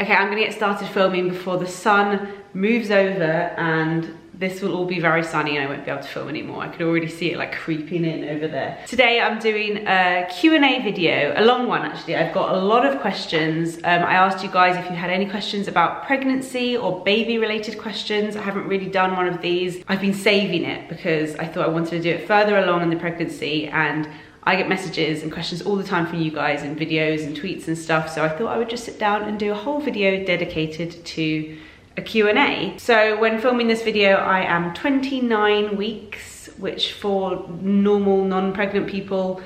Okay, I'm gonna get started filming before the sun moves over and this will all be very sunny and I won't be able to film anymore. I can already see it like creeping in over there. Today I'm doing a Q&A video, a long one actually. I've got a lot of questions. I asked you guys if you had any questions about pregnancy or baby related questions. I haven't really done one of these. I've been saving it because I thought I wanted to do it further along in the pregnancy, and I get messages and questions all the time from you guys in videos and tweets and stuff. So I thought I would just sit down and do a whole video dedicated to a Q&A. So when filming this video, I am 29 weeks, which for normal non-pregnant people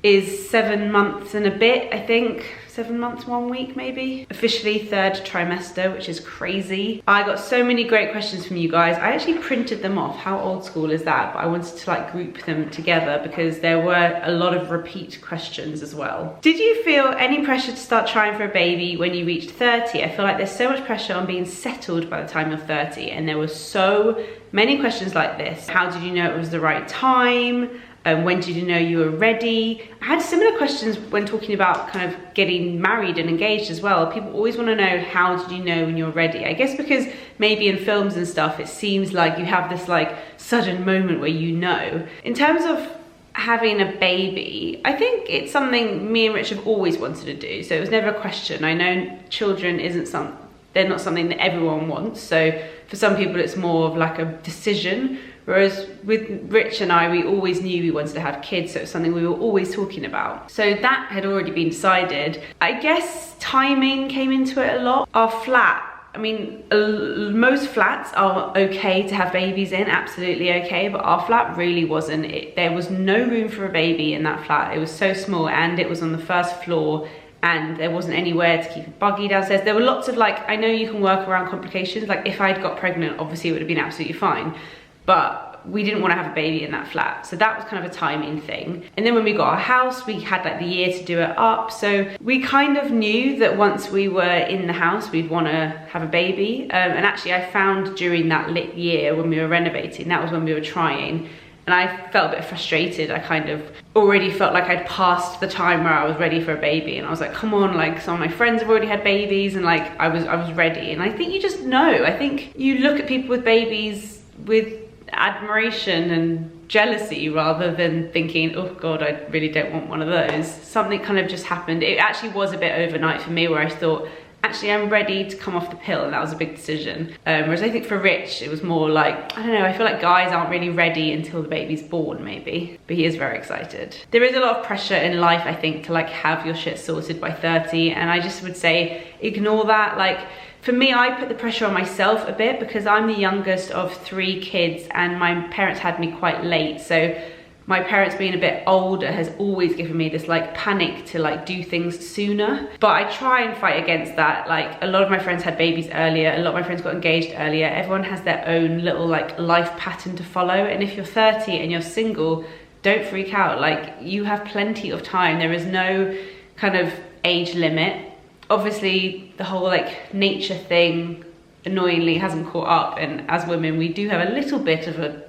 is 7 months and a bit, I think. 7 months, 1 week maybe. Officially third trimester, which is crazy. I got so many great questions from you guys. I actually printed them off. How old school is that? But I wanted to like group them together because there were a lot of repeat questions as well. Did you feel any pressure to start trying for a baby when you reached 30? I feel like there's so much pressure on being settled by the time you're 30, and there were so many questions like this. How did you know it was the right time? When did you know you were ready? I had similar questions when talking about kind of getting married and engaged as well. People always want to know, how did you know when you're ready? I guess because maybe in films and stuff, it seems like you have this like sudden moment where you know. In terms of having a baby, I think it's something me and Rich have always wanted to do. So it was never a question. I know children they're not something that everyone wants. So for some people it's more of like a decision. Whereas with Rich and I, we always knew we wanted to have kids, so it was something we were always talking about. So that had already been decided. I guess timing came into it a lot. Our flat, I mean, most flats are okay to have babies in, absolutely okay, but our flat really wasn't. There was no room for a baby in that flat. It was so small, and it was on the first floor, and there wasn't anywhere to keep a buggy downstairs. There were lots of like, I know you can work around complications. Like if I'd got pregnant, obviously it would have been absolutely fine. But we didn't want to have a baby in that flat. So that was kind of a timing thing. And then when we got our house, we had like the year to do it up. So we kind of knew that once we were in the house, we'd want to have a baby. And actually I found during that year when we were renovating, that was when we were trying. And I felt a bit frustrated. I kind of already felt like I'd passed the time where I was ready for a baby. And I was like, come on, like some of my friends have already had babies, and like I was ready. And I think you just know. I think you look at people with babies with admiration and jealousy rather than thinking, oh God, I really don't want one of those. Something kind of just happened. It actually was a bit overnight for me where I thought, actually I'm ready to come off the pill, and that was a big decision. Whereas I think for Rich, it was more like, I don't know, I feel like guys aren't really ready until the baby's born maybe, but he is very excited. There is a lot of pressure in life, I think, to like have your shit sorted by 30, and I just would say, ignore that. Like, for me, I put the pressure on myself a bit because I'm the youngest of 3 kids and my parents had me quite late. So my parents being a bit older has always given me this like panic to like do things sooner. But I try and fight against that. Like a lot of my friends had babies earlier. A lot of my friends got engaged earlier. Everyone has their own little like life pattern to follow. And if you're 30 and you're single, don't freak out. Like you have plenty of time. There is no kind of age limit. Obviously the whole like nature thing annoyingly hasn't caught up, and as women we do have a little bit of a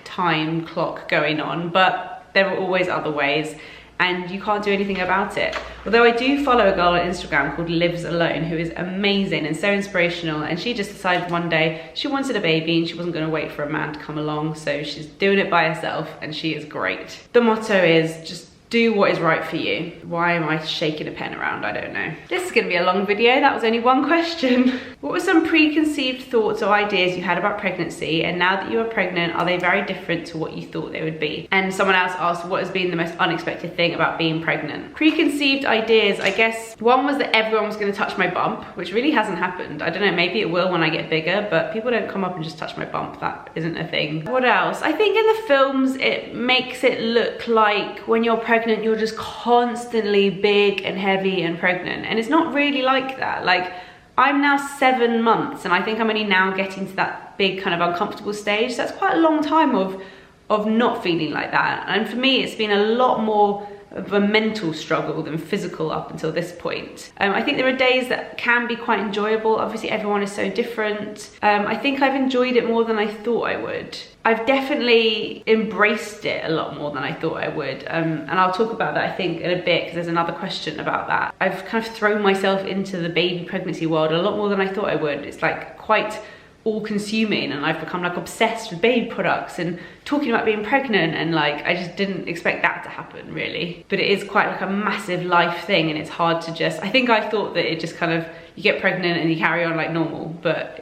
time clock going on, but there are always other ways and you can't do anything about it. Although I do follow a girl on Instagram called Lives Alone who is amazing and so inspirational, and she just decided one day she wanted a baby and she wasn't going to wait for a man to come along, so she's doing it by herself and she is great. The motto is just do what is right for you. Why am I shaking a pen around? I don't know. This is gonna be a long video. That was only one question. What were some preconceived thoughts or ideas you had about pregnancy, and now that you are pregnant, are they very different to what you thought they would be? And someone else asked, what has been the most unexpected thing about being pregnant? Preconceived ideas, I guess one was that everyone was gonna touch my bump, which really hasn't happened. I don't know, maybe it will when I get bigger, but people don't come up and just touch my bump. That isn't a thing. What else? I think in the films, it makes it look like when you're pregnant, you're just constantly big and heavy and pregnant, and it's not really like that. Like I'm now 7 months and I think I'm only now getting to that big kind of uncomfortable stage, so that's quite a long time of not feeling like that. And for me it's been a lot more of a mental struggle than physical up until this point. I think there are days that can be quite enjoyable. Obviously everyone is so different. I think I've enjoyed it more than I thought I would. I've definitely embraced it a lot more than I thought I would. And I'll talk about that, I think, in a bit, because there's another question about that. I've kind of thrown myself into the baby pregnancy world a lot more than I thought I would. It's like quite all-consuming, and I've become like obsessed with baby products and talking about being pregnant, and like I just didn't expect that to happen, really. But it is quite like a massive life thing, and it's hard to just, I think I thought that it just kind of, you get pregnant and you carry on like normal, but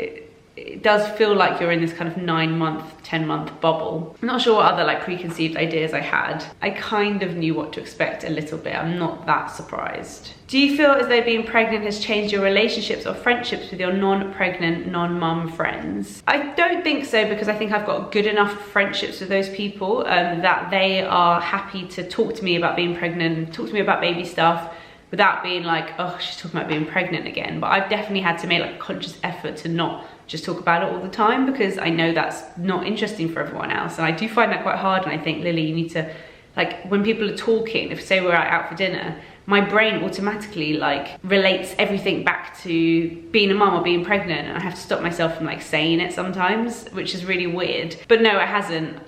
it does feel like you're in this kind of 9-month, 10-month bubble. I'm not sure what other like preconceived ideas I had. I kind of knew what to expect a little bit. I'm not that surprised. Do you feel as though being pregnant has changed your relationships or friendships with your non-pregnant, non-mum friends? I don't think so, because I think I've got good enough friendships with those people that they are happy to talk to me about being pregnant, talk to me about baby stuff, without being like, oh, she's talking about being pregnant again. But I've definitely had to make like a conscious effort to not just talk about it all the time, because I know that's not interesting for everyone else. And I do find that quite hard. And I think, Lily, you need to, like, when people are talking, if say we're out for dinner, my brain automatically like relates everything back to being a mum or being pregnant, and I have to stop myself from like saying it sometimes, which is really weird. But no, it hasn't.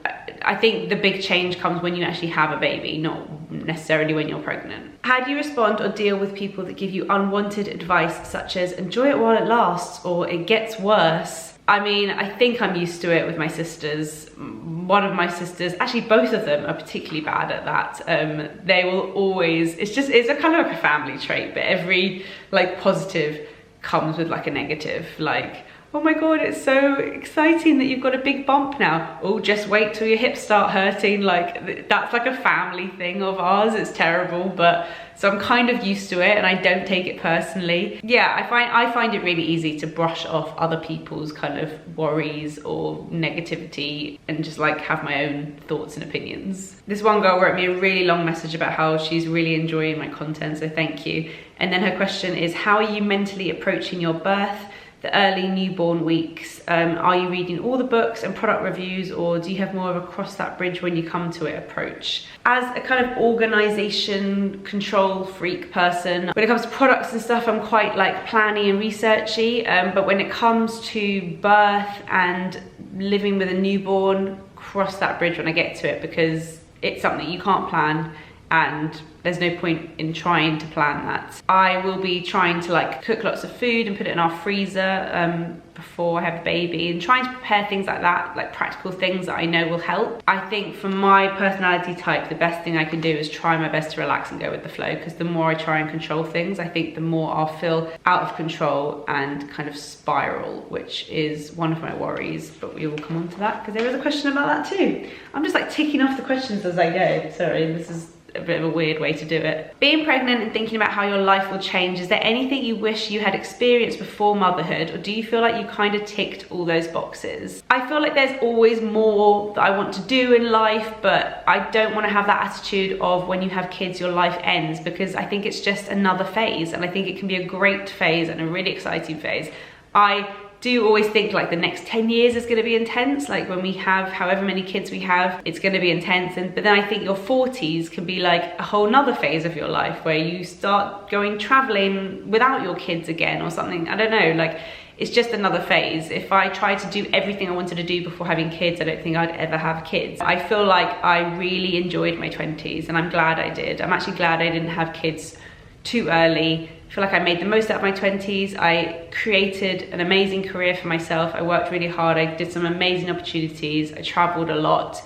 I think the big change comes when you actually have a baby, not necessarily when you're pregnant. How do you respond or deal with people that give you unwanted advice, such as enjoy it while it lasts, or it gets worse? I mean, I think I'm used to it with my sisters. One of my sisters, actually both of them, are particularly bad at that. They will always, it's a kind of like a family trait, but every like positive comes with like a negative. Like, oh my God, it's so exciting that you've got a big bump now. Oh, just wait till your hips start hurting. Like, that's like a family thing of ours. It's terrible, but so I'm kind of used to it and I don't take it personally. Yeah, I find it really easy to brush off other people's kind of worries or negativity and just like have my own thoughts and opinions. This one girl wrote me a really long message about how she's really enjoying my content, so thank you. And then her question is, how are you mentally approaching your birth, the early newborn weeks? Are you reading all the books and product reviews, or do you have more of a cross that bridge when you come to it approach? As a kind of organization control freak person, when it comes to products and stuff, I'm quite like planning and researchy, but when it comes to birth and living with a newborn, cross that bridge when I get to it, because it's something you can't plan and there's no point in trying to plan that. I will be trying to like cook lots of food and put it in our freezer before I have a baby, and trying to prepare things like that, like practical things that I know will help. I think for my personality type, the best thing I can do is try my best to relax and go with the flow, because the more I try and control things, I think the more I'll feel out of control and kind of spiral, which is one of my worries, but we will come on to that because there is a question about that too. I'm just like ticking off the questions as I go. Sorry, this is a bit of a weird way to do it. Being pregnant and thinking about how your life will change, is there anything you wish you had experienced before motherhood, or do you feel like you kind of ticked all those boxes? I feel like there's always more that I want to do in life, but I don't want to have that attitude of when you have kids your life ends, because I think it's just another phase, and I think it can be a great phase and a really exciting phase. I do always think like the next 10 years is going to be intense, like when we have however many kids we have, it's going to be intense. But then I think your 40s can be like a whole nother phase of your life where you start going traveling without your kids again or something. I don't know, like it's just another phase. If I tried to do everything I wanted to do before having kids, I don't think I'd ever have kids. I feel like I really enjoyed my 20s and I'm glad I did. I'm actually glad I didn't have kids too early. I feel like I made the most out of my 20s. I created an amazing career for myself. I worked really hard. I did some amazing opportunities. I traveled a lot.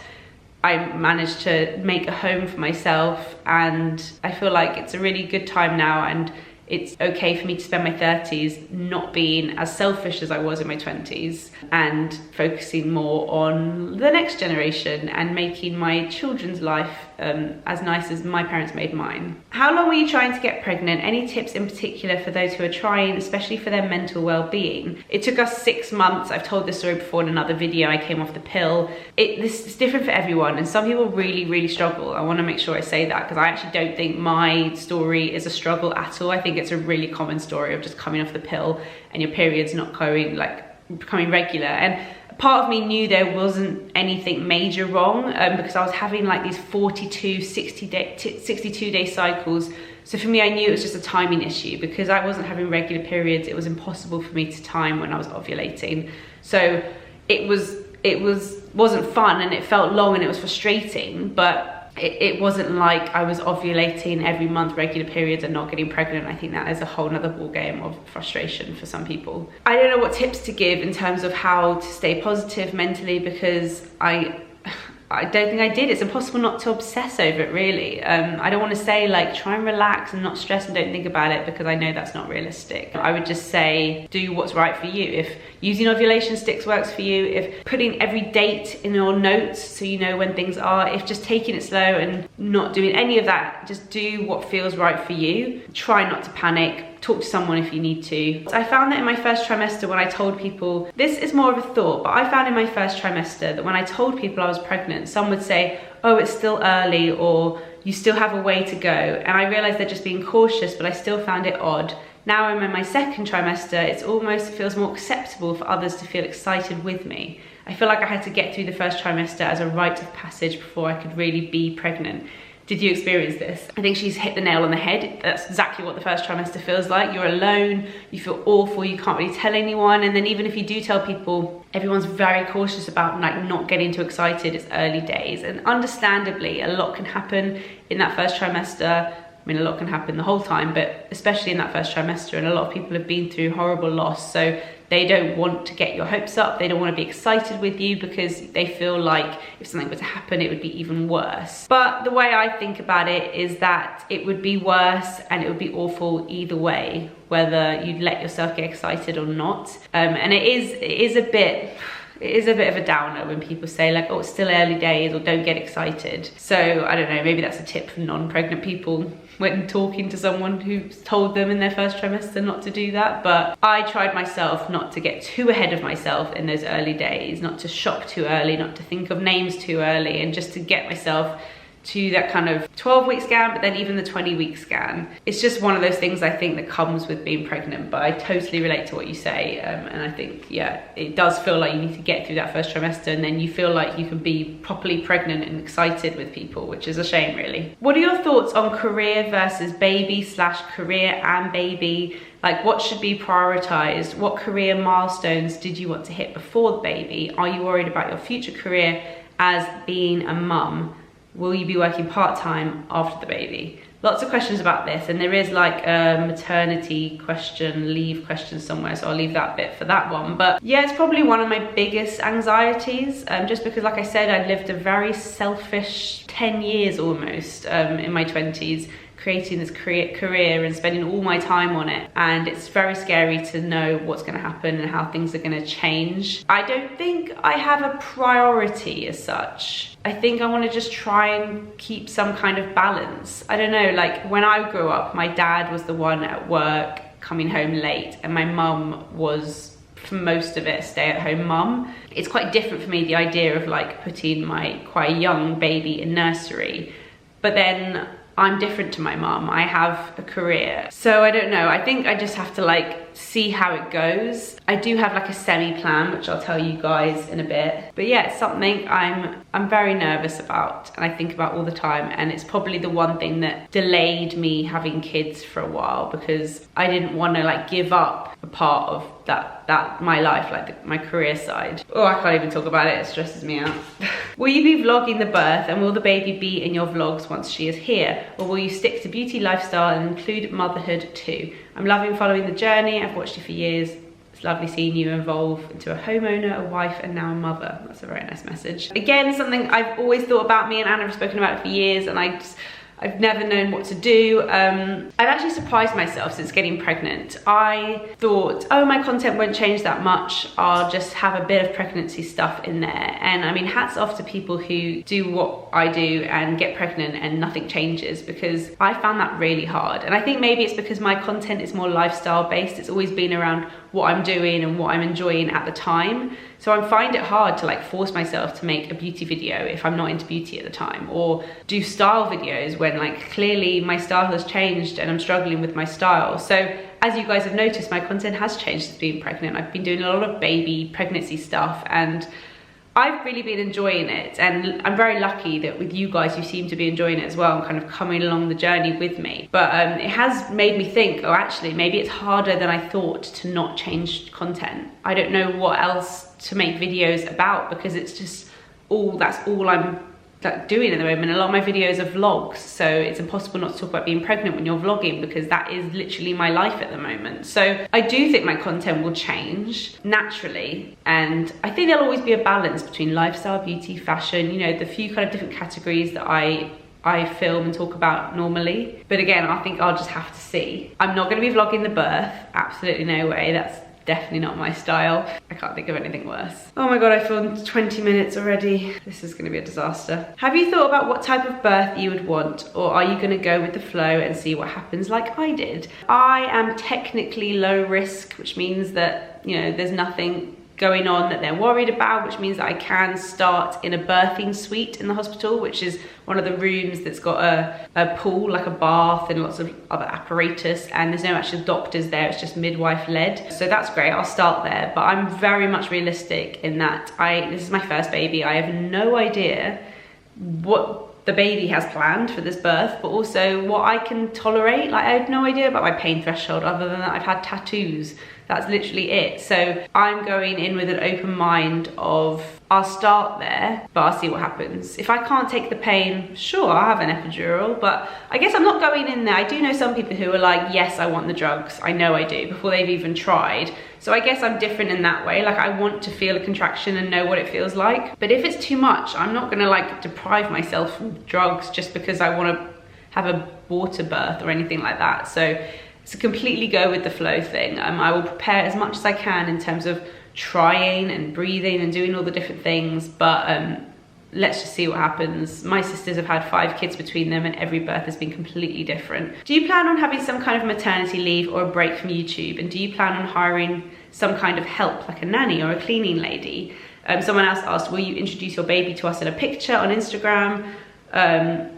I managed to make a home for myself, and I feel like it's a really good time now, and it's okay for me to spend my 30s not being as selfish as I was in my 20s and focusing more on the next generation and making my children's life as nice as my parents made mine. How long were you trying to get pregnant? Any tips in particular for those who are trying, especially for their mental well-being? It took us 6 months. I've told this story before in another video. I came off the pill. This is different for everyone, and some people really, really struggle. I want to make sure I say that, because I actually don't think my story is a struggle at all. I think it's a really common story of just coming off the pill and your period's not going like becoming regular. And part of me knew there wasn't anything major wrong because I was having like these 42, 62 day cycles. So for me, I knew it was just a timing issue because I wasn't having regular periods. It was impossible for me to time when I was ovulating. So it wasn't fun, and it felt long and it was frustrating, but it wasn't like I was ovulating every month, regular periods, and not getting pregnant. I think that is a whole nother ball game of frustration for some people. I don't know what tips to give in terms of how to stay positive mentally, because I don't think I did. It's impossible not to obsess over it, really. I don't want to say like try and relax and not stress and don't think about it, because I know that's not realistic. I would just say do what's right for you. If using ovulation sticks works for you, if putting every date in your notes so you know when things are, if just taking it slow and not doing any of that, just do what feels right for you. Try not to panic. Talk to someone if you need to. I found that in my first trimester, when I told people, this is more of a thought, but I found in my first trimester that when I told people I was pregnant, some would say, oh, it's still early, or you still have a way to go. And I realized they're just being cautious, but I still found it odd. Now I'm in my second trimester, it almost feels more acceptable for others to feel excited with me. I feel like I had to get through the first trimester as a rite of passage before I could really be pregnant. Did you experience this? I think she's hit the nail on the head. That's exactly what the first trimester feels like. You're alone, you feel awful, you can't really tell anyone. And then even if you do tell people, everyone's very cautious about like not getting too excited. It's early days. And understandably, a lot can happen in that first trimester. I mean, a lot can happen the whole time, but especially in that first trimester. And a lot of people have been through horrible loss. So they don't want to get your hopes up. They don't want to be excited with you because they feel like if something were to happen, it would be even worse. But the way I think about it is that it would be worse and it would be awful either way, whether you'd let yourself get excited or not. And it is a bit of a downer when people say like, oh, it's still early days, or don't get excited. So I don't know, maybe that's a tip for non-pregnant people when talking to someone who's told them in their first trimester not to do that. But I tried myself not to get too ahead of myself in those early days, not to shock too early, not to think of names too early, and just to get myself to that kind of 12-week scan, but then even the 20-week scan. It's just one of those things I think that comes with being pregnant, but I totally relate to what you say. And I think, yeah, it does feel like you need to get through that first trimester, and then you feel like you can be properly pregnant and excited with people, which is a shame, really. What are your thoughts on career versus baby / career and baby? Like, what should be prioritized? What career milestones did you want to hit before the baby? Are you worried about your future career as being a mum? Will you be working part-time after the baby? Lots of questions about this, and there is like a maternity question, leave question somewhere, so I'll leave that bit for that one. But yeah, it's probably one of my biggest anxieties, just because, like I said, I lived a very selfish 10 years almost in my 20s, creating this career and spending all my time on it. And it's very scary to know what's gonna happen and how things are gonna change. I don't think I have a priority as such. I think I wanna just try and keep some kind of balance. I don't know, like when I grew up, my dad was the one at work coming home late, and my mum was, for most of it, a stay-at-home mum. It's quite different for me, the idea of like putting my quite young baby in nursery. But then I'm different to my mum. I have a career. So I don't know, I think I just have to like see how it goes. I do have like a semi-plan, which I'll tell you guys in a bit. But yeah, it's something I'm very nervous about, and I think about all the time, and it's probably the one thing that delayed me having kids for a while, because I didn't want to like give up a part of that my life, like my career side. Oh, I can't even talk about it, it stresses me out. Will you be vlogging the birth, and will the baby be in your vlogs once she is here? Or will you stick to beauty lifestyle and include motherhood too? I'm loving following the journey. I've watched you for years. It's lovely seeing you evolve into a homeowner, a wife, and now a mother. That's a very nice message. Again, something I've always thought about. Me and Anna have spoken about it for years, and I've never known what to do. I've actually surprised myself since getting pregnant. I thought, oh, my content won't change that much. I'll just have a bit of pregnancy stuff in there. And I mean, hats off to people who do what I do and get pregnant and nothing changes, because I found that really hard. And I think maybe it's because my content is more lifestyle based. It's always been around what I'm doing and what I'm enjoying at the time. So I find it hard to like force myself to make a beauty video if I'm not into beauty at the time, or do style videos when like clearly my style has changed and I'm struggling with my style. So as you guys have noticed, my content has changed since being pregnant. I've been doing a lot of baby pregnancy stuff and I've really been enjoying it, and I'm very lucky that with you guys you seem to be enjoying it as well and kind of coming along the journey with me. But it has made me think, oh actually maybe it's harder than I thought to not change content. I don't know what else to make videos about because it's just that's all I'm like doing at the moment. A lot of my videos are vlogs, so it's impossible not to talk about being pregnant when you're vlogging because that is literally my life at the moment. So I do think my content will change naturally, and I think there'll always be a balance between lifestyle, beauty, fashion, you know, the few kind of different categories that I film and talk about normally. But again, I think I'll just have to see. I'm not going to be vlogging the birth, absolutely no way. That's definitely not my style. I can't think of anything worse. Oh my god, I filmed 20 minutes already. This is gonna be a disaster. Have you thought about what type of birth you would want, or are you gonna go with the flow and see what happens like I did? I am technically low risk, which means that, you know, there's nothing going on that they're worried about, which means that I can start in a birthing suite in the hospital, which is one of the rooms that's got a pool, like a bath and lots of other apparatus, and there's no actual doctors there, it's just midwife led. So that's great, I'll start there. But I'm very much realistic in that this is my first baby. I have no idea what the baby has planned for this birth, but also what I can tolerate. Like, I have no idea about my pain threshold other than that I've had tattoos. That's literally it. So I'm going in with an open mind of, I'll start there, but I'll see what happens. If I can't take the pain, sure, I'll have an epidural, but I guess I'm not going in there. I do know some people who are like, yes, I want the drugs. I know I do, before they've even tried. So I guess I'm different in that way. Like, I want to feel a contraction and know what it feels like. But if it's too much, I'm not gonna like deprive myself from drugs just because I wanna have a water birth or anything like that. So it's a completely go with the flow thing. I will prepare as much as I can in terms of trying and breathing and doing all the different things, but let's just see what happens. My sisters have had 5 kids between them and every birth has been completely different. Do you plan on having some kind of maternity leave or a break from YouTube? And do you plan on hiring some kind of help, like a nanny or a cleaning lady? Someone else asked, will you introduce your baby to us in a picture on Instagram?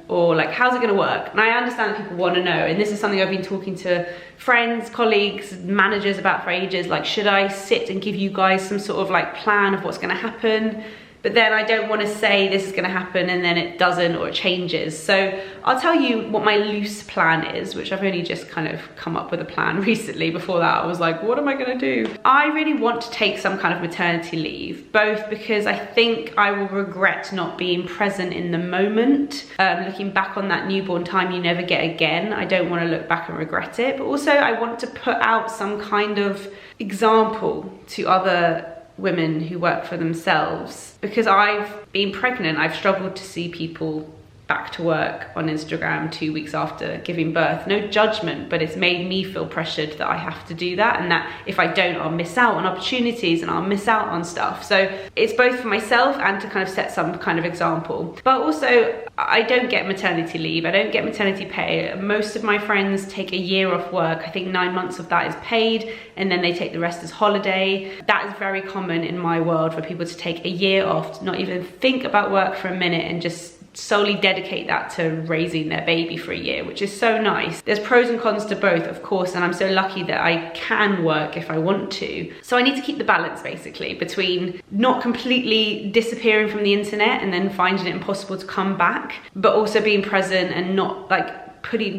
Or like, how's it gonna work? And I understand that people wanna know, and this is something I've been talking to friends, colleagues, managers about for ages. Like, should I sit and give you guys some sort of like plan of what's gonna happen? But then I don't wanna say this is gonna happen and then it doesn't, or it changes. So I'll tell you what my loose plan is, which I've only just kind of come up with a plan recently. Before that, I was like, what am I gonna do? I really want to take some kind of maternity leave, both because I think I will regret not being present in the moment. Looking back on that newborn time you never get again, I don't wanna look back and regret it. But also I want to put out some kind of example to other women who work for themselves, because I've been pregnant, I've struggled to see people back to work on Instagram 2 weeks after giving birth. No judgment, but it's made me feel pressured that I have to do that, and that if I don't, I'll miss out on opportunities and I'll miss out on stuff. So it's both for myself and to kind of set some kind of example. But also, I don't get maternity leave, I don't get maternity pay. Most of my friends take a year off work. I think 9 months of that is paid, and then they take the rest as holiday. That is very common in my world, for people to take a year off, to not even think about work for a minute and just solely dedicate that to raising their baby for a year, which is so nice. There's pros and cons to both, of course, and I'm so lucky that I can work if I want to. So I need to keep the balance, basically, between not completely disappearing from the internet and then finding it impossible to come back, but also being present and not like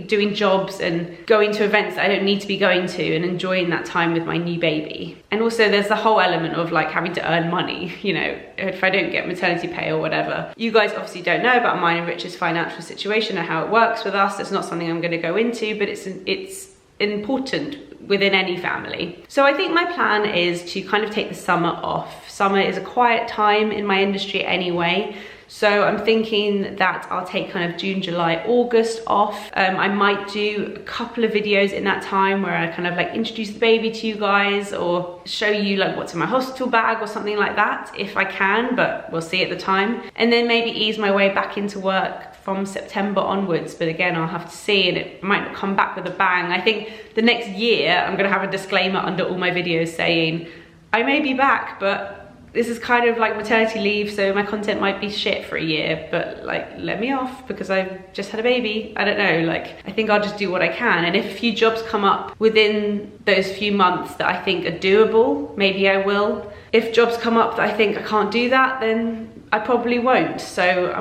doing jobs and going to events that I don't need to be going to, and enjoying that time with my new baby. And also there's the whole element of like having to earn money, you know, if I don't get maternity pay or whatever. You guys obviously don't know about mine and Rich's financial situation and how it works with us. It's not something I'm going to go into, but it's important within any family. So I think my plan is to kind of take the summer off. Summer is a quiet time in my industry anyway. So I'm thinking that I'll take kind of June, July, August off. I might do a couple of videos in that time where I kind of like introduce the baby to you guys, or show you like what's in my hospital bag or something like that, if I can, but we'll see at the time. And then maybe ease my way back into work from September onwards, but again, I'll have to see, and it might not come back with a bang. I think the next year, I'm gonna have a disclaimer under all my videos saying, I may be back, but this is kind of like maternity leave, so my content might be shit for a year, but like, let me off because I've just had a baby. I don't know, like, I think I'll just do what I can. And if a few jobs come up within those few months that I think are doable, maybe I will. If jobs come up that I think I can't do that, then I probably won't. So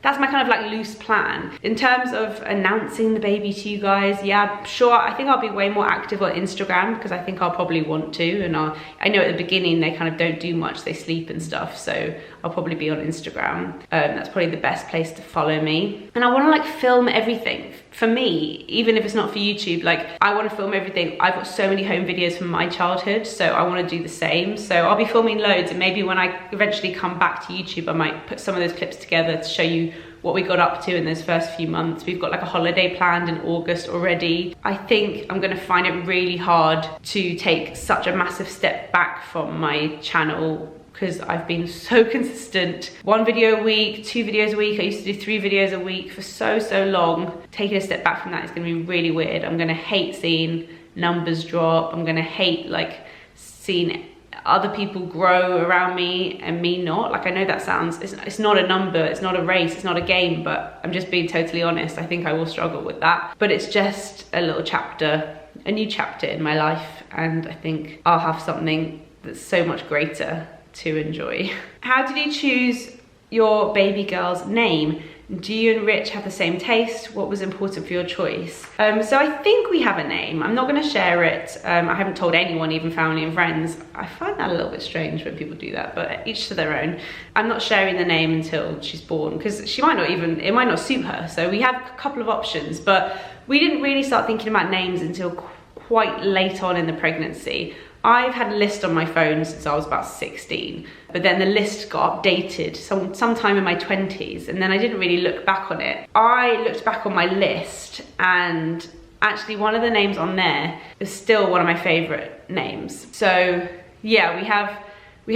that's my kind of like loose plan. In terms of announcing the baby to you guys, yeah, sure, I think I'll be way more active on Instagram because I think I'll probably want to, and I know at the beginning they kind of don't do much, they sleep and stuff, so I'll probably be on Instagram. That's probably the best place to follow me. And I wanna like film everything. For me, even if it's not for YouTube, like I wanna film everything. I've got so many home videos from my childhood, so I wanna do the same. So I'll be filming loads, and maybe when I eventually come back to YouTube, I might put some of those clips together to show you what we got up to in those first few months. We've got like a holiday planned in August already. I think I'm gonna find it really hard to take such a massive step back from my channel because I've been so consistent. 1 video a week, 2 videos a week. I used to do 3 videos a week for so long. Taking a step back from that is gonna be really weird. I'm gonna hate seeing numbers drop. I'm gonna hate like seeing other people grow around me and me not. Like, I know that sounds, it's not a number, it's not a race, it's not a game, but I'm just being totally honest. I think I will struggle with that. But it's just a little chapter, a new chapter in my life, and I think I'll have something that's so much greater to enjoy. How did you choose your baby girl's name? Do you and Rich have the same taste? What was important for your choice? So I think we have a name. I'm not gonna share it. I haven't told anyone, even family and friends. I find that a little bit strange when people do that, but each to their own. I'm not sharing the name until she's born because she might not even, it might not suit her. So we have a couple of options, but we didn't really start thinking about names until quite late on in the pregnancy. I've had a list on my phone since I was about 16, but then the list got updated sometime in my 20s, and then I didn't really look back on it. I looked back on my list, and actually one of the names on there is still one of my favorite names. So yeah, we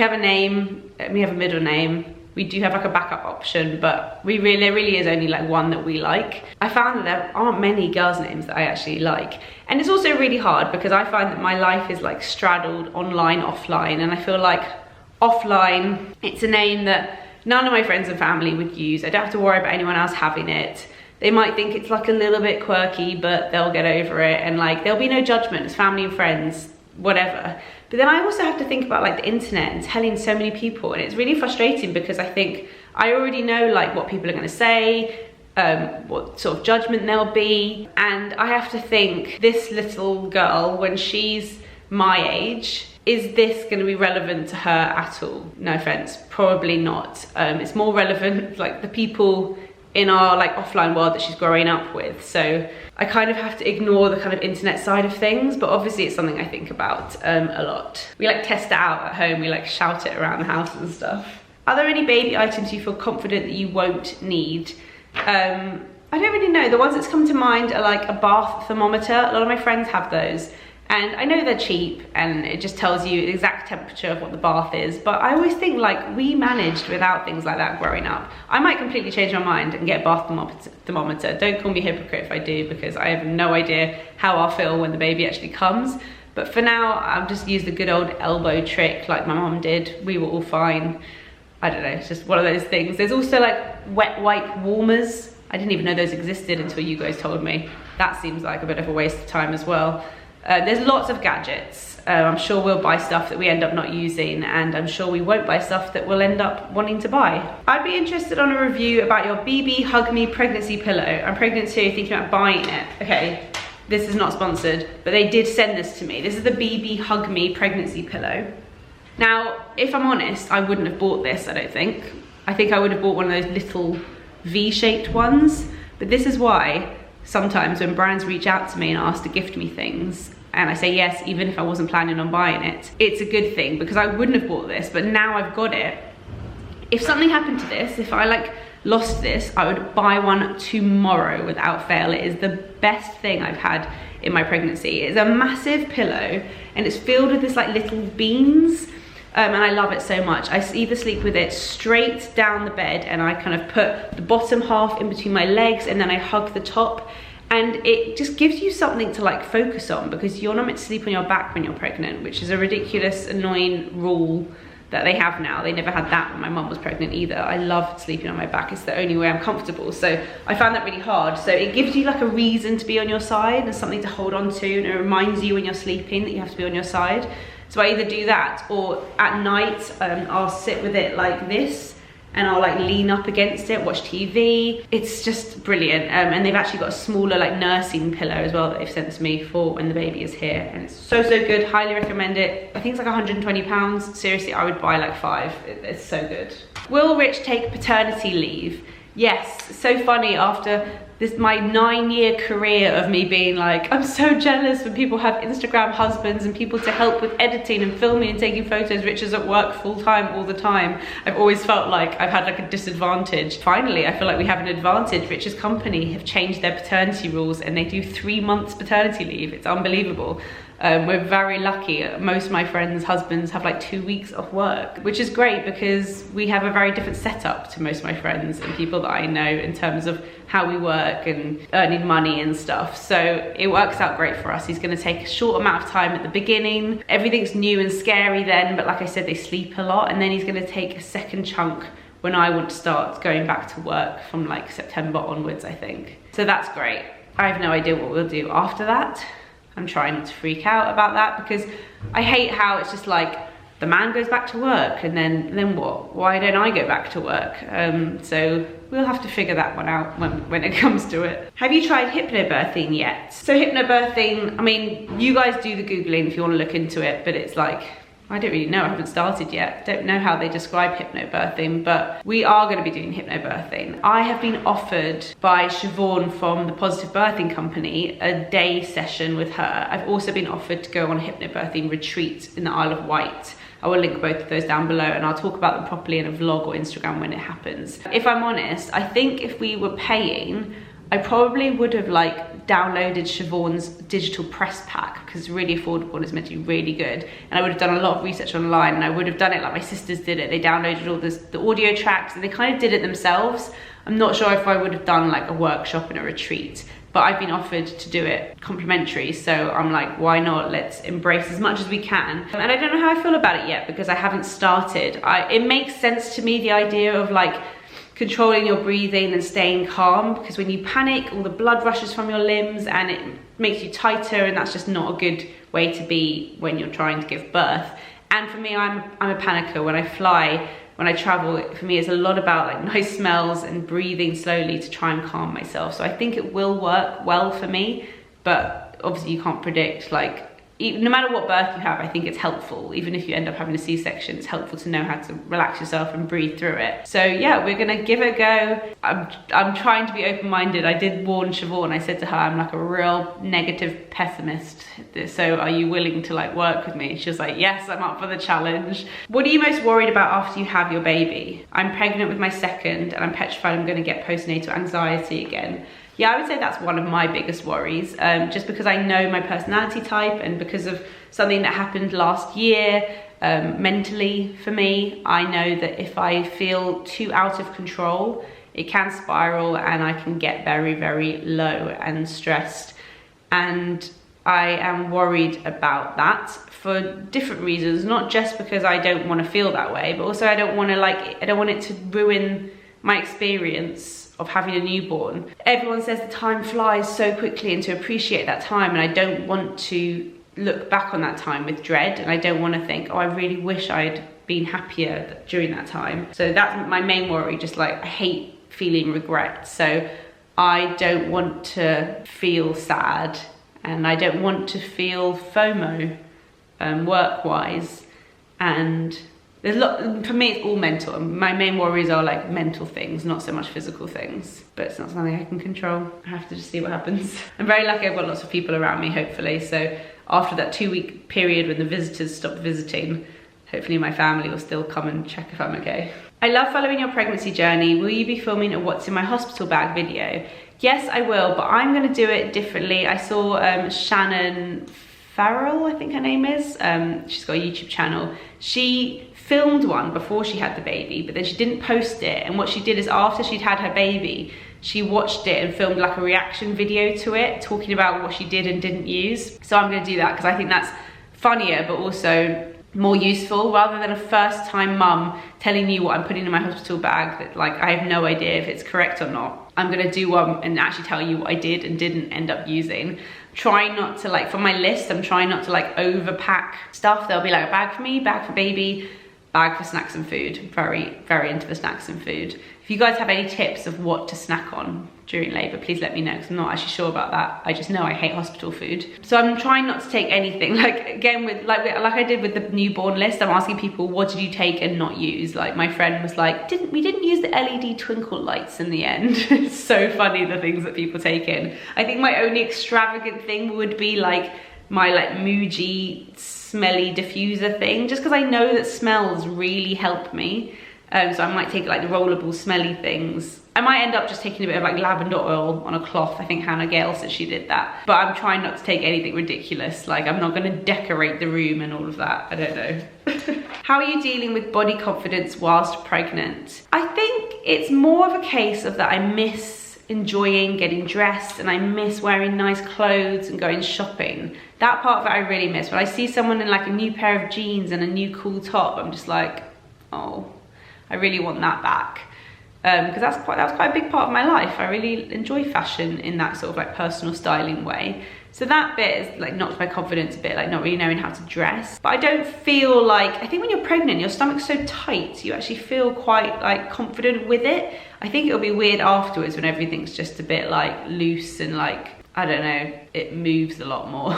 have a name, we have a middle name. We do have like a backup option, but there really is only like one that we like. I found that there aren't many girls' names that I actually like. And it's also really hard because I find that my life is like straddled online, offline, and I feel like offline, it's a name that none of my friends and family would use. I don't have to worry about anyone else having it. They might think it's like a little bit quirky, but they'll get over it, and like there'll be no judgment. It's family and friends, whatever. But then I also have to think about like the internet and telling so many people, and it's really frustrating because I think I already know like what people are gonna say, what sort of judgment there'll be, and I have to think, this little girl, when she's my age, is this gonna be relevant to her at all? No offense, probably not. It's more relevant like the people in our like offline world that she's growing up with. So I kind of have to ignore the kind of internet side of things, but obviously it's something I think about a lot. We like test it out at home, we like shout it around the house and stuff. Are there any baby items you feel confident that you won't need? I don't really know. The ones that's come to mind are like a bath thermometer. A lot of my friends have those, and I know they're cheap and it just tells you the exact temperature of what the bath is, but I always think like we managed without things like that growing up. I might completely change my mind and get a bath thermometer. Don't call me a hypocrite if I do, because I have no idea how I'll feel when the baby actually comes. But for now, I'll just use the good old elbow trick like my mom did. We were all fine. I don't know, it's just one of those things. There's also like wet wipe warmers. I didn't even know those existed until you guys told me. That seems like a bit of a waste of time as well. There's lots of gadgets. I'm sure we'll buy stuff that we end up not using, and I'm sure we won't buy stuff that we'll end up wanting to buy. I'd be interested on a review about your BB Hug Me pregnancy pillow. I'm pregnant too, thinking about buying it. Okay, this is not sponsored, but they did send this to me. This is the BB Hug Me pregnancy pillow. Now, if I'm honest, I wouldn't have bought this, I don't think. I think I would have bought one of those little V-shaped ones, but this is why sometimes when brands reach out to me and ask to gift me things, and I say yes, even if I wasn't planning on buying it, it's a good thing because I wouldn't have bought this, but now I've got it. If something happened to this, if I like lost this, I would buy one tomorrow without fail. It is the best thing I've had in my pregnancy. It's a massive pillow and it's filled with this like little beans. And I love it so much. I either sleep with it straight down the bed and I kind of put the bottom half in between my legs and then I hug the top. And it just gives you something to like focus on because you're not meant to sleep on your back when you're pregnant, which is a ridiculous, annoying rule that they have now. They never had that when my mum was pregnant either. I loved sleeping on my back. It's the only way I'm comfortable. So I found that really hard. So it gives you like a reason to be on your side and something to hold on to, and it reminds you when you're sleeping that you have to be on your side. So I either do that, or at night I'll sit with it like this, and I'll like lean up against it, watch TV. It's just brilliant. And they've actually got a smaller like nursing pillow as well that they've sent to me for when the baby is here. And it's so good, highly recommend it. I think it's like £120. Seriously, I would buy like 5. It's so good. Will Rich take paternity leave? Yes, so funny after my 9-year career of me being like, I'm so jealous when people have Instagram husbands and people to help with editing and filming and taking photos. Rich is at work full time all the time. I've always felt like I've had like a disadvantage. Finally, I feel like we have an advantage. Rich's company have changed their paternity rules and they do 3 months paternity leave. It's unbelievable. We're very lucky. Most of my friends' husbands have like 2 weeks off work, which is great because we have a very different setup to most of my friends and people that I know in terms of how we work and earning money and stuff. So it works out great for us. He's going to take a short amount of time at the beginning. Everything's new and scary then, but like I said, they sleep a lot, and then he's going to take a second chunk when I want to start going back to work from like September onwards, I think. So that's great. I have no idea what we'll do after that. I'm trying not to freak out about that because I hate how it's just like the man goes back to work and then what? Why don't I go back to work? So we'll have to figure that one out when it comes to it. Have you tried hypnobirthing yet? So hypnobirthing, I mean, you guys do the Googling if you want to look into it, but it's like, I don't really know, I haven't started yet. Don't know how they describe hypnobirthing, but we are going to be doing hypnobirthing. I have been offered by Siobhan from the Positive Birthing Company a day session with her. I've also been offered to go on a hypnobirthing retreat in the Isle of Wight. I will link both of those down below and I'll talk about them properly in a vlog or Instagram when it happens. If I'm honest, I think if we were paying, I probably would have like downloaded Siobhan's digital press pack because it's really affordable and it's meant to be really good. And I would have done a lot of research online, and I would have done it like my sisters did it. They downloaded all the audio tracks and they kind of did it themselves. I'm not sure if I would have done like a workshop and a retreat, but I've been offered to do it complimentary. So I'm like, why not? Let's embrace as much as we can. And I don't know how I feel about it yet because I haven't started. It makes sense to me, the idea of like controlling your breathing and staying calm, because when you panic, all the blood rushes from your limbs and it makes you tighter, and that's just not a good way to be when you're trying to give birth. And for me, I'm a panicker. When I fly, when I travel, for me it's a lot about like nice smells and breathing slowly to try and calm myself. So I think it will work well for me, but obviously you can't predict, like, no matter what birth you have, I think it's helpful. Even if you end up having a C-section, it's helpful to know how to relax yourself and breathe through it. So yeah, we're gonna give it a go. I'm trying to be open-minded. I did warn Siobhan. I said to her, I'm like a real negative pessimist. So are you willing to like work with me? She was like, yes, I'm up for the challenge. What are you most worried about after you have your baby? I'm pregnant with my second and I'm petrified I'm gonna get postnatal anxiety again. Yeah, I would say that's one of my biggest worries, just because I know my personality type and because of something that happened last year mentally for me. I know that if I feel too out of control, it can spiral and I can get very, very low and stressed. And I am worried about that for different reasons, not just because I don't want to feel that way, but also I don't want it to ruin my experience of having a newborn. Everyone says the time flies so quickly and to appreciate that time, and I don't want to look back on that time with dread, and I don't want to think, oh, I really wish I'd been happier during that time. So that's my main worry, just like I hate feeling regret. So I don't want to feel sad and I don't want to feel FOMO work-wise, and there's a lot, for me it's all mental. My main worries are like mental things, not so much physical things, but it's not something I can control. I have to just see what happens. I'm very lucky I've got lots of people around me, hopefully, so after that 2-week period when the visitors stopped visiting, hopefully my family will still come and check if I'm okay. I love following your pregnancy journey. Will you be filming a what's in my hospital bag video? Yes, I will, but I'm gonna do it differently. I saw Shannon Farrell, I think her name is. She's got a YouTube channel. She filmed one before she had the baby, but then she didn't post it. And what she did is after she'd had her baby, she watched it and filmed like a reaction video to it, talking about what she did and didn't use. So I'm gonna do that because I think that's funnier, but also more useful, rather than a first time mum telling you what I'm putting in my hospital bag that like I have no idea if it's correct or not. I'm gonna do one and actually tell you what I did and didn't end up using. Try not to like, for my list, I'm trying not to like overpack stuff. There'll be like a bag for me, bag for baby, bag for snacks and food. Very, very into the snacks and food. If you guys have any tips of what to snack on during labour, please let me know, because I'm not actually sure about that. I just know I hate hospital food. So I'm trying not to take anything. Like again, with like I did with the newborn list, I'm asking people, what did you take and not use? Like my friend was like, we didn't use the LED twinkle lights in the end. It's so funny the things that people take in. I think my only extravagant thing would be like my like Muji smelly diffuser thing, just because I know that smells really help me. So I might take like the rollable smelly things. I might end up just taking a bit of like lavender oil on a cloth. I think Hannah Gale said she did that. But I'm trying not to take anything ridiculous. Like I'm not gonna decorate the room and all of that. I don't know. How are you dealing with body confidence whilst pregnant? I think it's more of a case of that I miss enjoying getting dressed and I miss wearing nice clothes and going shopping. That part of it I really miss. When I see someone in like a new pair of jeans and a new cool top, I'm just like, oh, I really want that back. Because that was quite a big part of my life. I really enjoy fashion in that sort of like personal styling way. So that bit is like knocked my confidence a bit, like not really knowing how to dress. But I don't feel like, I think when you're pregnant, your stomach's so tight, you actually feel quite like confident with it. I think it'll be weird afterwards when everything's just a bit like loose and like, I don't know, it moves a lot more.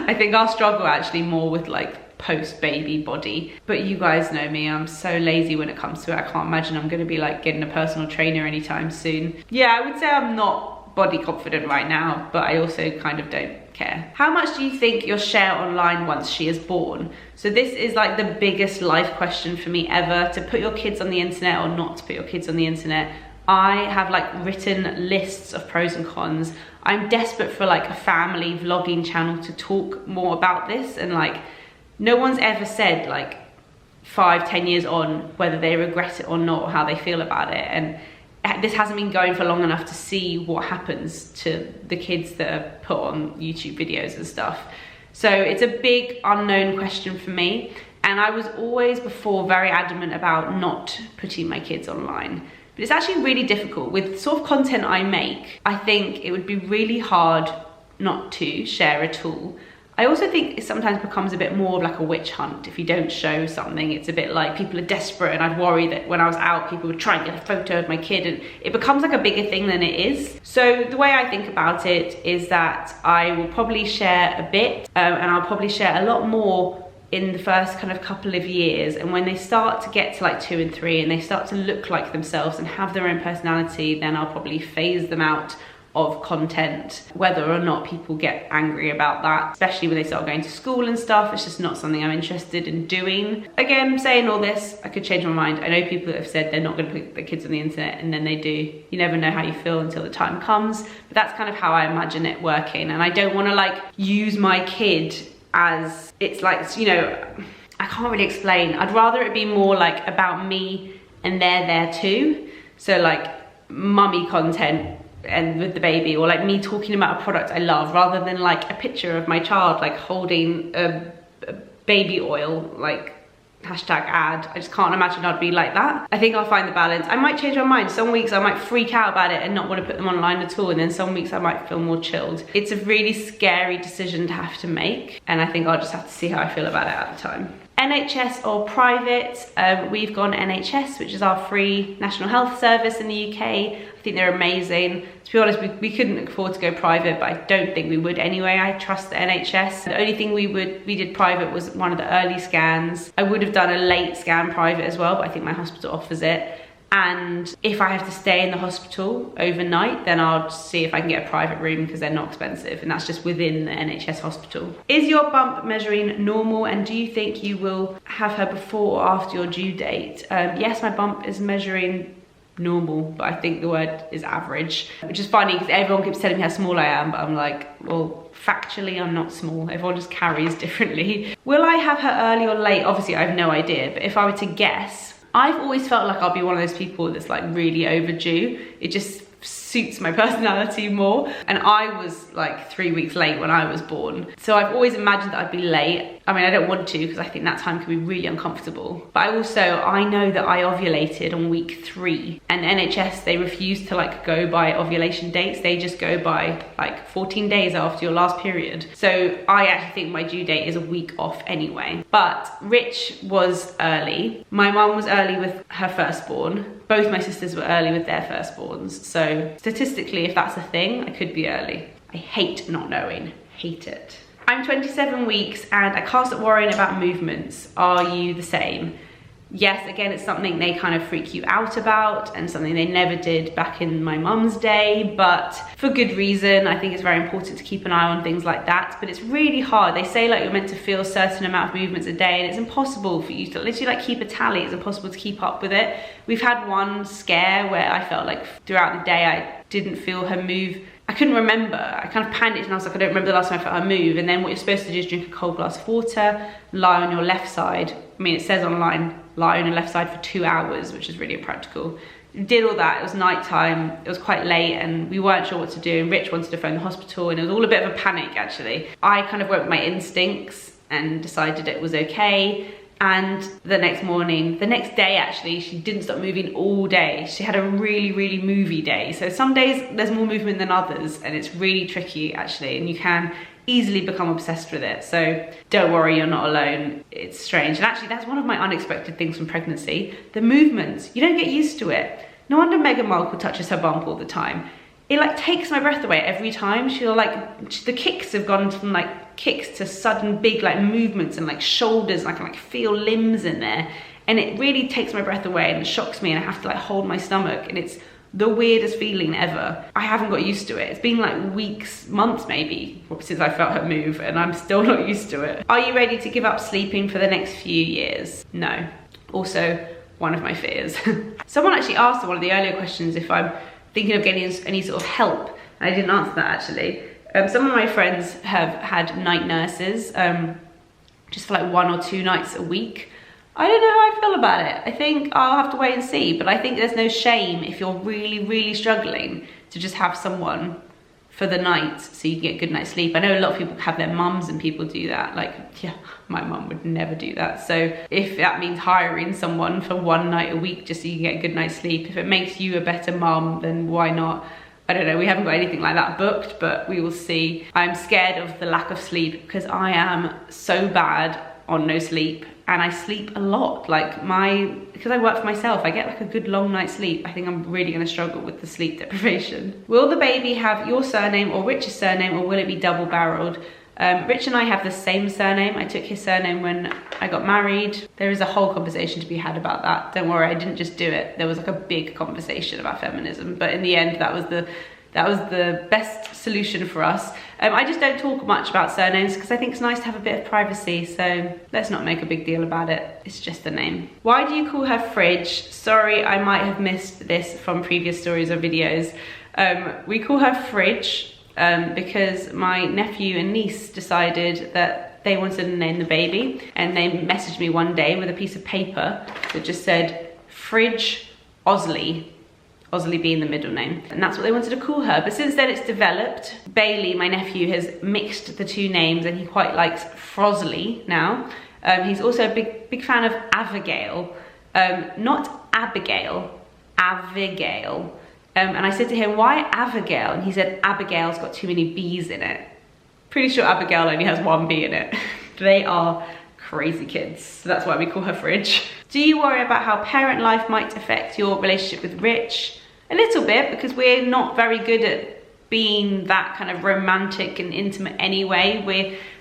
I think I'll struggle actually more with like post-baby body. But you guys know me, I'm so lazy when it comes to it. I can't imagine I'm gonna be like getting a personal trainer anytime soon. Yeah, I would say I'm not body confident right now, but I also kind of don't care. How much do you think you'll share online once she is born? So this is like the biggest life question for me ever, to put your kids on the internet or not to put your kids on the internet. I have like written lists of pros and cons. I'm desperate for like a family vlogging channel to talk more about this, and like no one's ever said like 5-10 years on whether they regret it or not, or how they feel about it. And this hasn't been going for long enough to see what happens to the kids that are put on YouTube videos and stuff. So it's a big unknown question for me. And I was always before very adamant about not putting my kids online. But it's actually really difficult with sort of content I make. I think it would be really hard not to share at all. I also think it sometimes becomes a bit more of like a witch hunt. If you don't show something, it's a bit like people are desperate, and I'd worry that when I was out, people would try and get a photo of my kid, and it becomes like a bigger thing than it is. So the way I think about it is that I will probably share a bit, and I'll probably share a lot more in the first kind of couple of years. And when they start to get to like 2 and 3 and they start to look like themselves and have their own personality, then I'll probably phase them out of content, whether or not people get angry about that, especially when they start going to school and stuff. It's just not something I'm interested in doing. Again, saying all this, I could change my mind. I know people that have said they're not going to put their kids on the internet, and then they do. You never know how you feel until the time comes, but that's kind of how I imagine it working. And I don't want to like use my kid as, it's like, you know, I can't really explain. I'd rather it be more like about me and they're there too. So like mummy content and with the baby, or like me talking about a product I love, rather than like a picture of my child like holding a baby oil, like hashtag ad. I just can't imagine I'd be like that. I think I'll find the balance. I might change my mind. Some weeks I might freak out about it and not want to put them online at all, and then some weeks I might feel more chilled. It's a really scary decision to have to make, and I think I'll just have to see how I feel about it at the time. NHS or private? We've gone NHS, which is our free national health service in the UK. I think they're amazing. To be honest, we couldn't afford to go private, but I don't think we would anyway. I trust the NHS. The only thing we did private was one of the early scans. I would have done a late scan private as well, but I think my hospital offers it. And if I have to stay in the hospital overnight, then I'll see if I can get a private room, because they're not expensive, and that's just within the NHS hospital. Is your bump measuring normal, and do you think you will have her before or after your due date? Yes, my bump is measuring normal, but I think the word is average, which is funny because everyone keeps telling me how small I am, but I'm like, well, factually I'm not small. Everyone just carries differently. Will I have her early or late? Obviously I have no idea, but if I were to guess, I've always felt like I'll be one of those people that's like really overdue. It just suits my personality more. And I was like 3 weeks late when I was born. So I've always imagined that I'd be late. I mean, I don't want to because I think that time can be really uncomfortable. But I know that I ovulated on week 3, and NHS, they refuse to like go by ovulation dates. They just go by like 14 days after your last period. So I actually think my due date is a week off anyway. But Rich was early. My mum was early with her firstborn. Both my sisters were early with their firstborns. So statistically, if that's a thing, I could be early. I hate not knowing, hate it. I'm 27 weeks and I can't stop worrying about movements. Are you the same? Yes, again, it's something they kind of freak you out about and something they never did back in my mum's day, but for good reason. I think it's very important to keep an eye on things like that, but it's really hard. They say like you're meant to feel a certain amount of movements a day, and it's impossible for you to literally like keep a tally. It's impossible to keep up with it. We've had one scare where I felt like throughout the day I didn't feel her move. I couldn't remember. I kind of panicked and I was like, I don't remember the last time I felt her move. And then what you're supposed to do is drink a cold glass of water, lie on your left side. I mean, it says online, lie on your left side for 2 hours, which is really impractical. Did all that, it was nighttime, it was quite late and we weren't sure what to do, and Rich wanted to phone the hospital, and it was all a bit of a panic actually. I kind of went with my instincts and decided it was okay. And the next day actually, she didn't stop moving all day. She had a really, really movie day. So some days there's more movement than others, and it's really tricky actually, and you can easily become obsessed with it. So don't worry, you're not alone. It's strange. And actually that's one of my unexpected things from pregnancy, the movements. You don't get used to it. No wonder Meghan Markle touches her bump all the time. It like takes my breath away every time. She'll like, the kicks have gone from like kicks to sudden big like movements and like shoulders, and I can like feel limbs in there, and it really takes my breath away and it shocks me, and I have to like hold my stomach, and it's the weirdest feeling ever. I haven't got used to it. It's been like weeks, months maybe, since I felt her move, and I'm still not used to it. Are you ready to give up sleeping for the next few years? No. Also, one of my fears. Someone actually asked in one of the earlier questions if I'm thinking of getting any sort of help. I didn't answer that actually. Some of my friends have had night nurses, just for like 1 or 2 nights a week. I don't know how I feel about it. I think I'll have to wait and see, but I think there's no shame if you're really, really struggling to just have someone for the night so you can get a good night's sleep. I know a lot of people have their mums and people do that. Like, yeah, my mum would never do that. So if that means hiring someone for 1 night a week just so you can get a good night's sleep, if it makes you a better mum, then why not? I don't know, we haven't got anything like that booked, but we will see. I'm scared of the lack of sleep because I am so bad on no sleep, and I sleep a lot. Like because I work for myself, I get like a good long night's sleep. I think I'm really gonna struggle with the sleep deprivation. Will the baby have your surname or Rich's surname, or will it be double barreled? Rich and I have the same surname. I took his surname when I got married. There is a whole conversation to be had about that. Don't worry, I didn't just do it. There was like a big conversation about feminism, but in the end, that was the best solution for us. I just don't talk much about surnames because I think it's nice to have a bit of privacy, so let's not make a big deal about it. It's just a name. Why do you call her Fridge? Sorry, I might have missed this from previous stories or videos. We call her Fridge because my nephew and niece decided that they wanted to name the baby, and they messaged me one day with a piece of paper that just said Fridge Osley. Osley being the middle name, and that's what they wanted to call her. But since then it's developed. Bailey, my nephew, has mixed the 2 names, and he quite likes Frosley now. He's also a big fan of Abigail, not Abigail, Abigail. And I said to him, why Abigail? And he said, Abigail's got too many B's in it. Pretty sure Abigail only has 1 B in it. They are crazy kids, so that's why we call her Fridge. Do you worry about how parent life might affect your relationship with Rich? A little bit, because we're not very good at being that kind of romantic and intimate anyway.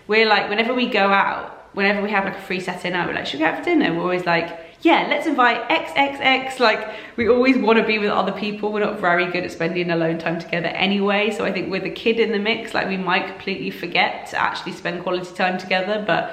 We're like, whenever we go out, whenever we have like a free Saturday night, we're like, should we go out for dinner? We're always like, yeah, let's invite XXX. Like, we always want to be with other people. We're not very good at spending alone time together anyway. So I think with a kid in the mix, like, we might completely forget to actually spend quality time together. But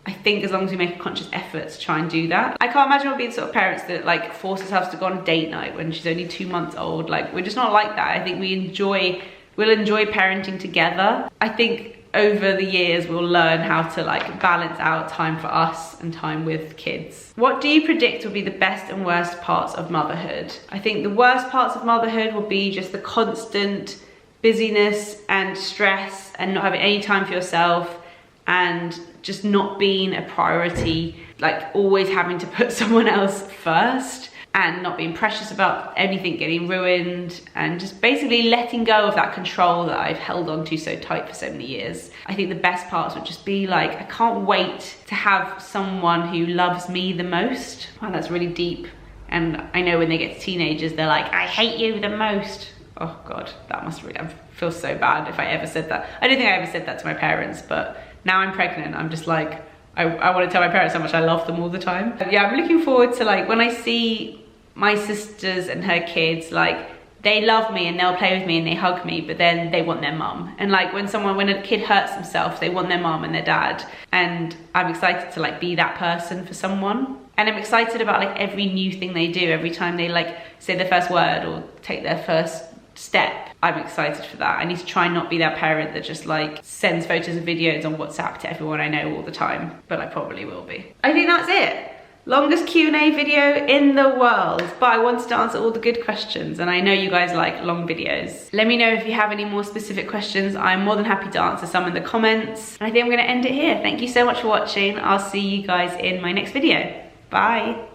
I think as long as we make a conscious effort to try and do that. I can't imagine we'll be the sort of parents that like force ourselves to go on a date night when she's only 2 months old. Like, we're just not like that. I think we'll enjoy parenting together. I think over the years we'll learn how to like balance out time for us and time with kids. What do you predict will be the best and worst parts of motherhood? I think the worst parts of motherhood will be just the constant busyness and stress and not having any time for yourself and just not being a priority, like always having to put someone else first and not being precious about anything getting ruined, and just basically letting go of that control that I've held on to so tight for so many years. I think the best parts would just be like, I can't wait to have someone who loves me the most. Wow, that's really deep. And I know when they get to teenagers, they're like, I hate you the most. Oh God, that must really, I feel so bad if I ever said that. I don't think I ever said that to my parents, but now I'm pregnant, I'm just like, I want to tell my parents how much I love them all the time. Yeah, I'm looking forward to like, when I see my sisters and her kids, like they love me and they'll play with me and they hug me, but then they want their mum. And like when a kid hurts themselves, they want their mum and their dad. And I'm excited to like be that person for someone. And I'm excited about like every new thing they do, every time they like say their first word or take their first step. I'm excited for that. I need to try and not be that parent that just like sends photos and videos on WhatsApp to everyone I know all the time, but I probably will be. I think that's it. Longest Q&A video in the world, but I wanted to answer all the good questions and I know you guys like long videos. Let me know if you have any more specific questions. I'm more than happy to answer some in the comments. And I think I'm gonna end it here. Thank you so much for watching. I'll see you guys in my next video. Bye.